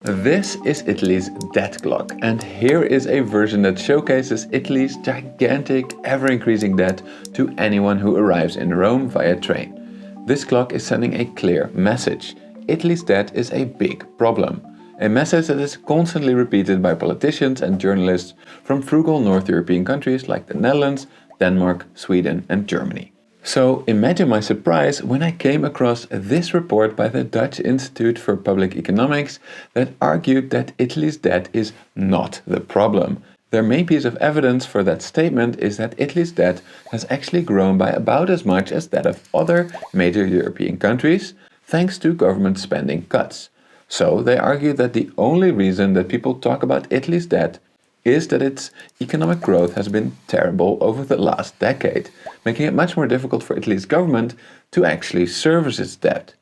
This is Italy's debt clock, and here is a version that showcases Italy's gigantic, ever-increasing debt to anyone who arrives in Rome via train. This clock is sending a clear message. Italy's debt is a big problem. A message that is constantly repeated by politicians and journalists from frugal North European countries like the Netherlands, Denmark, Sweden and Germany. So imagine my surprise when I came across this report by the Dutch Institute for Public Economics that argued that Italy's debt is not the problem. Their main piece of evidence for that statement is that Italy's debt has actually grown by about as much as that of other major European countries, thanks to government spending cuts. So they argue that the only reason that people talk about Italy's debt is that its economic growth has been terrible over the last decade, making it much more difficult for Italy's government to actually service its debt.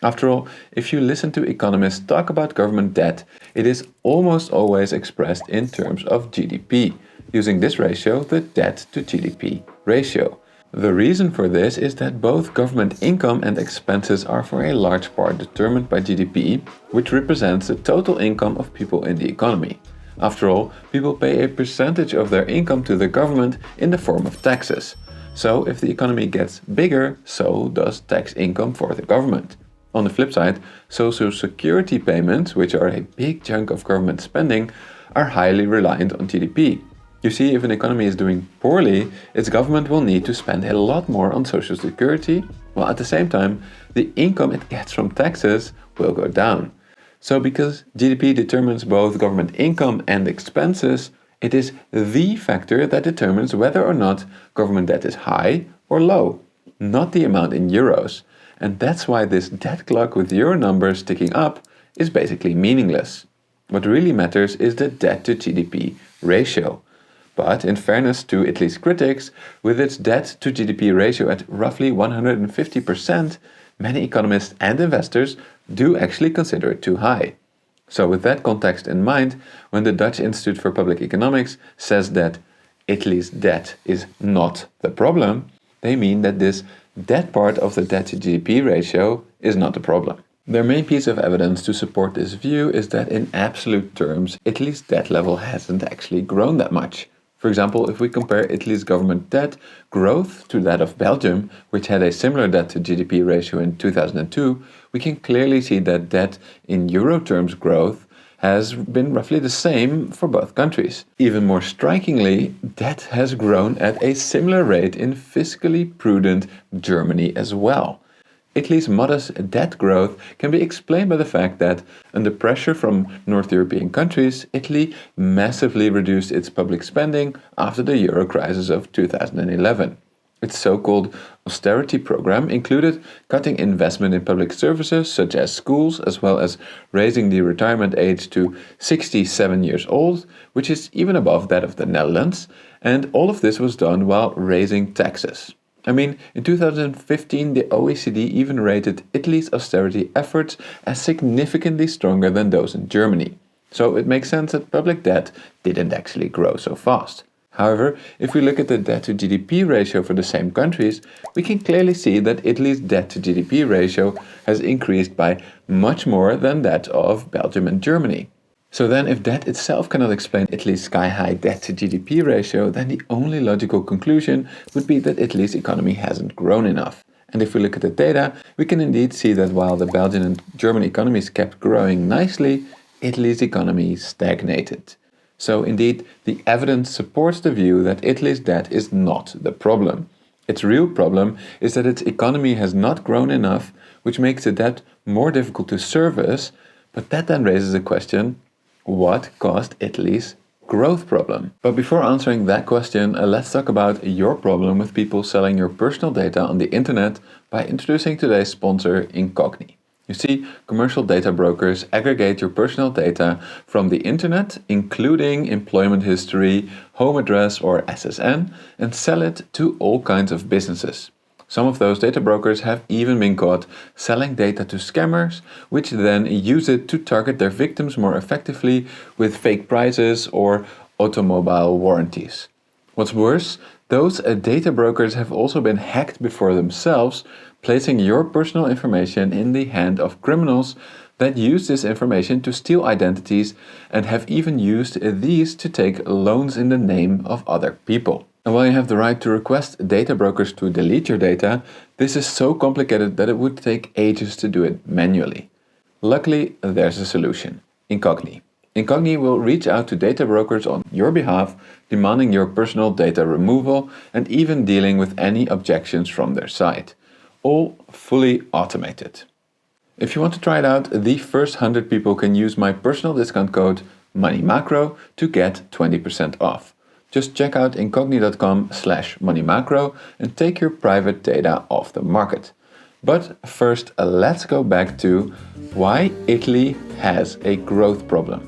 After all, if you listen to economists talk about government debt, it is almost always expressed in terms of GDP, using this ratio, the debt to GDP ratio. The reason for this is that both government income and expenses are for a large part determined by GDP, which represents the total income of people in the economy. After all, people pay a percentage of their income to the government in the form of taxes. So if the economy gets bigger, so does tax income for the government. On the flip side, social security payments, which are a big chunk of government spending, are highly reliant on GDP. You see, if an economy is doing poorly, its government will need to spend a lot more on social security, while at the same time, the income it gets from taxes will go down. So because GDP determines both government income and expenses, it is the factor that determines whether or not government debt is high or low, not the amount in euros. And that's why this debt clock with euro numbers ticking up is basically meaningless. What really matters is the debt to GDP ratio. But in fairness to Italy's critics, with its debt to GDP ratio at roughly 150%, many economists and investors do actually consider it too high. So with that context in mind, when the Dutch Institute for Public Economics says that Italy's debt is not the problem, they mean that this debt part of the debt to GDP ratio is not the problem. Their main piece of evidence to support this view is that in absolute terms, Italy's debt level hasn't actually grown that much. For example, if we compare Italy's government debt growth to that of Belgium, which had a similar debt to GDP ratio in 2002, we can clearly see that debt in euro terms growth has been roughly the same for both countries. Even more strikingly, debt has grown at a similar rate in fiscally prudent Germany as well. Italy's modest debt growth can be explained by the fact that, under pressure from North European countries, Italy massively reduced its public spending after the euro crisis of 2011. Its so-called austerity program included cutting investment in public services such as schools, as well as raising the retirement age to 67 years old, which is even above that of the Netherlands, and all of this was done while raising taxes. I mean, in 2015, the OECD even rated Italy's austerity efforts as significantly stronger than those in Germany. So it makes sense that public debt didn't actually grow so fast. However, if we look at the debt to GDP ratio for the same countries, we can clearly see that Italy's debt to GDP ratio has increased by much more than that of Belgium and Germany. So then, if debt itself cannot explain Italy's sky-high debt to GDP ratio, then the only logical conclusion would be that Italy's economy hasn't grown enough. And if we look at the data, we can indeed see that while the Belgian and German economies kept growing nicely, Italy's economy stagnated. So indeed, the evidence supports the view that Italy's debt is not the problem. Its real problem is that its economy has not grown enough, which makes the debt more difficult to service, but that then raises the question, what caused Italy's growth problem? But before answering that question, let's talk about your problem with people selling your personal data on the internet by introducing today's sponsor, Incogni. You see, commercial data brokers aggregate your personal data from the internet, including employment history, home address or SSN, and sell it to all kinds of businesses. Some of those data brokers have even been caught selling data to scammers, which then use it to target their victims more effectively with fake prices or automobile warranties. What's worse, those data brokers have also been hacked before themselves, placing your personal information in the hand of criminals that use this information to steal identities and have even used these to take loans in the name of other people. And while you have the right to request data brokers to delete your data, this is so complicated that it would take ages to do it manually. Luckily, there's a solution: Incogni. Incogni will reach out to data brokers on your behalf, demanding your personal data removal and even dealing with any objections from their side. All fully automated. If you want to try it out, the first 100 people can use my personal discount code MONEYMACRO to get 20% off. Just check out incogni.com/moneymacro and take your private data off the market. But first, let's go back to why Italy has a growth problem.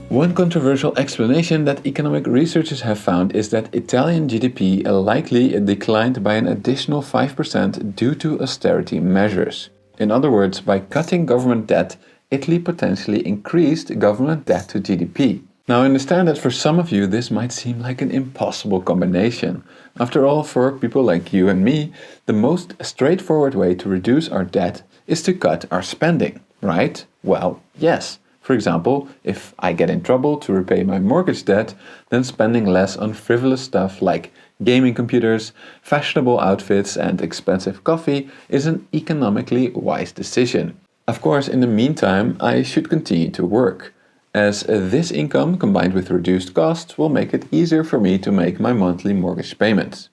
One controversial explanation that economic researchers have found is that Italian GDP likely declined by an additional 5% due to austerity measures. In other words, by cutting government debt, Italy potentially increased government debt to GDP. Now, I understand that for some of you this might seem like an impossible combination. After all, for people like you and me, the most straightforward way to reduce our debt is to cut our spending, right? Well, yes. For example, if I get in trouble to repay my mortgage debt, then spending less on frivolous stuff like gaming computers, fashionable outfits and expensive coffee is an economically wise decision. Of course, in the meantime, I should continue to work, as this income combined with reduced costs will make it easier for me to make my monthly mortgage payments.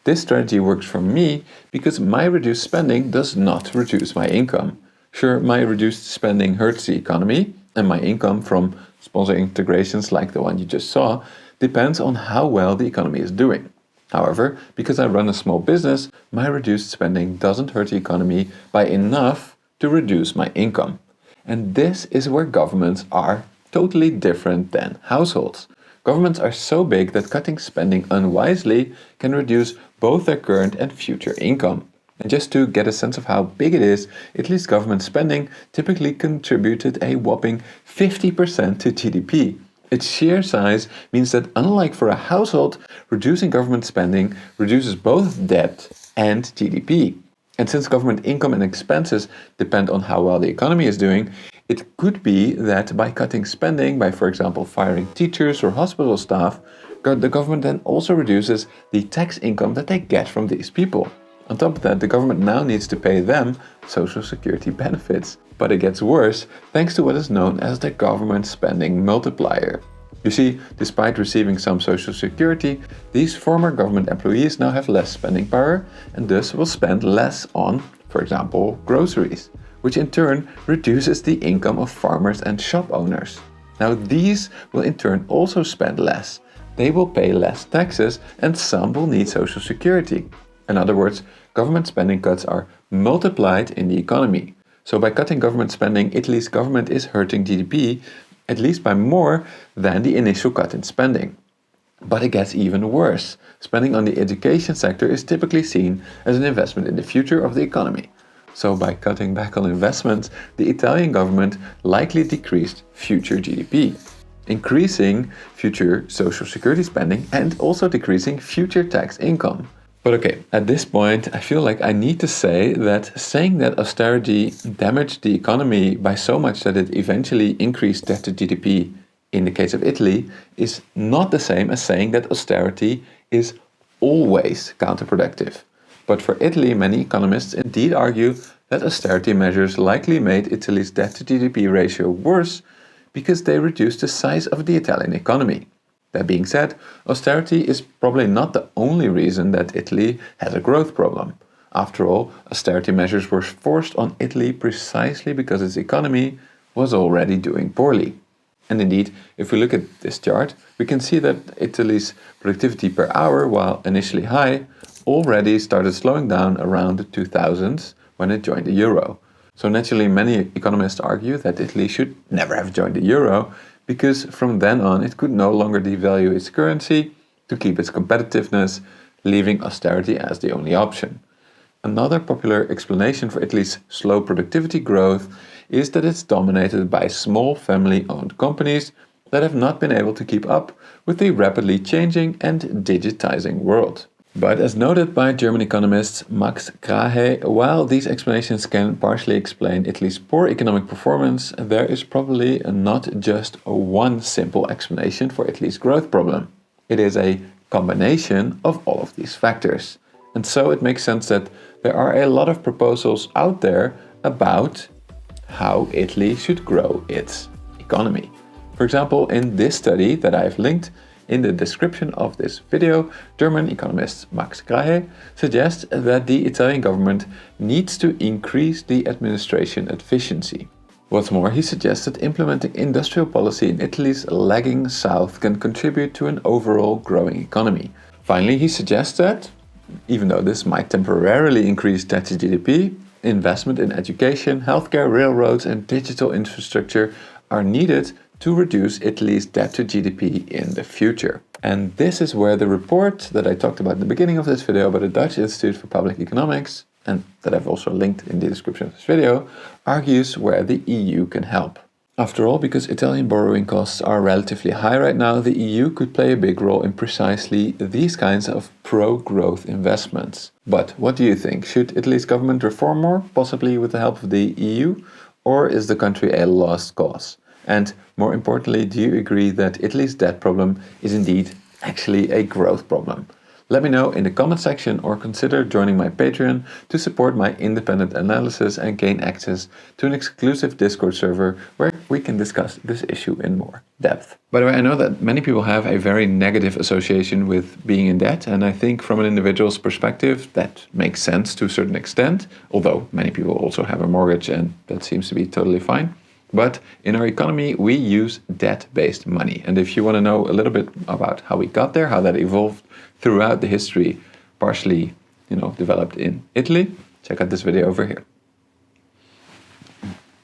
This strategy works for me because my reduced spending does not reduce my income. Sure, my reduced spending hurts the economy, and my income from sponsor integrations like the one you just saw depends on how well the economy is doing. However, because I run a small business, my reduced spending doesn't hurt the economy by enough to reduce my income. And this is where governments are totally different than households. Governments are so big that cutting spending unwisely can reduce both their current and future income. And just to get a sense of how big it is, Italy's government spending typically contributed a whopping 50% to GDP. Its sheer size means that, unlike for a household, reducing government spending reduces both debt and GDP. And since government income and expenses depend on how well the economy is doing, it could be that by cutting spending, by for example firing teachers or hospital staff, the government then also reduces the tax income that they get from these people. On top of that, the government now needs to pay them social security benefits. But it gets worse thanks to what is known as the government spending multiplier. You see, despite receiving some social security, these former government employees now have less spending power and thus will spend less on, for example, groceries, which in turn reduces the income of farmers and shop owners. Now these will in turn also spend less. They will pay less taxes and some will need social security. In other words, government spending cuts are multiplied in the economy. So by cutting government spending, Italy's government is hurting GDP, at least by more than the initial cut in spending. But it gets even worse. Spending on the education sector is typically seen as an investment in the future of the economy. So by cutting back on investments, the Italian government likely decreased future GDP, increasing future social security spending and also decreasing future tax income. But okay, at this point, I feel like I need to say that saying that austerity damaged the economy by so much that it eventually increased debt to GDP in the case of Italy is not the same as saying that austerity is always counterproductive. But for Italy, many economists indeed argue that austerity measures likely made Italy's debt to GDP ratio worse because they reduced the size of the Italian economy. That being said, austerity is probably not the only reason that Italy has a growth problem. After all, austerity measures were forced on Italy precisely because its economy was already doing poorly. And indeed, if we look at this chart, we can see that Italy's productivity per hour, while initially high, already started slowing down around the 2000s when it joined the euro. So naturally, many economists argue that Italy should never have joined the euro, because from then on it could no longer devalue its currency to keep its competitiveness, leaving austerity as the only option. Another popular explanation for Italy's slow productivity growth is that it's dominated by small family-owned companies that have not been able to keep up with the rapidly changing and digitizing world. But as noted by German economist Max Krahe, while these explanations can partially explain Italy's poor economic performance, there is probably not just one simple explanation for Italy's growth problem. It is a combination of all of these factors. And so it makes sense that there are a lot of proposals out there about how Italy should grow its economy. For example, in this study that I've linked in the description of this video, German economist Max Krahe suggests that the Italian government needs to increase the administration efficiency. What's more, he suggests that implementing industrial policy in Italy's lagging south can contribute to an overall growing economy. Finally, he suggests that, even though this might temporarily increase debt to GDP, investment in education, healthcare, railroads and digital infrastructure are needed to reduce Italy's debt to GDP in the future. And this is where the report that I talked about at the beginning of this video by the Dutch Institute for Public Economics, and that I've also linked in the description of this video, argues where the EU can help. After all, because Italian borrowing costs are relatively high right now, the EU could play a big role in precisely these kinds of pro-growth investments. But what do you think? Should Italy's government reform more, possibly with the help of the EU? Or is the country a lost cause? And more importantly, do you agree that Italy's debt problem is indeed actually a growth problem? Let me know in the comment section or consider joining my Patreon to support my independent analysis and gain access to an exclusive Discord server where we can discuss this issue in more depth. By the way, I know that many people have a very negative association with being in debt, and I think from an individual's perspective that makes sense to a certain extent, although many people also have a mortgage and that seems to be totally fine. But in our economy, we use debt-based money. And if you want to know a little bit about how we got there, how that evolved throughout the history, partially, developed in Italy, check out this video over here.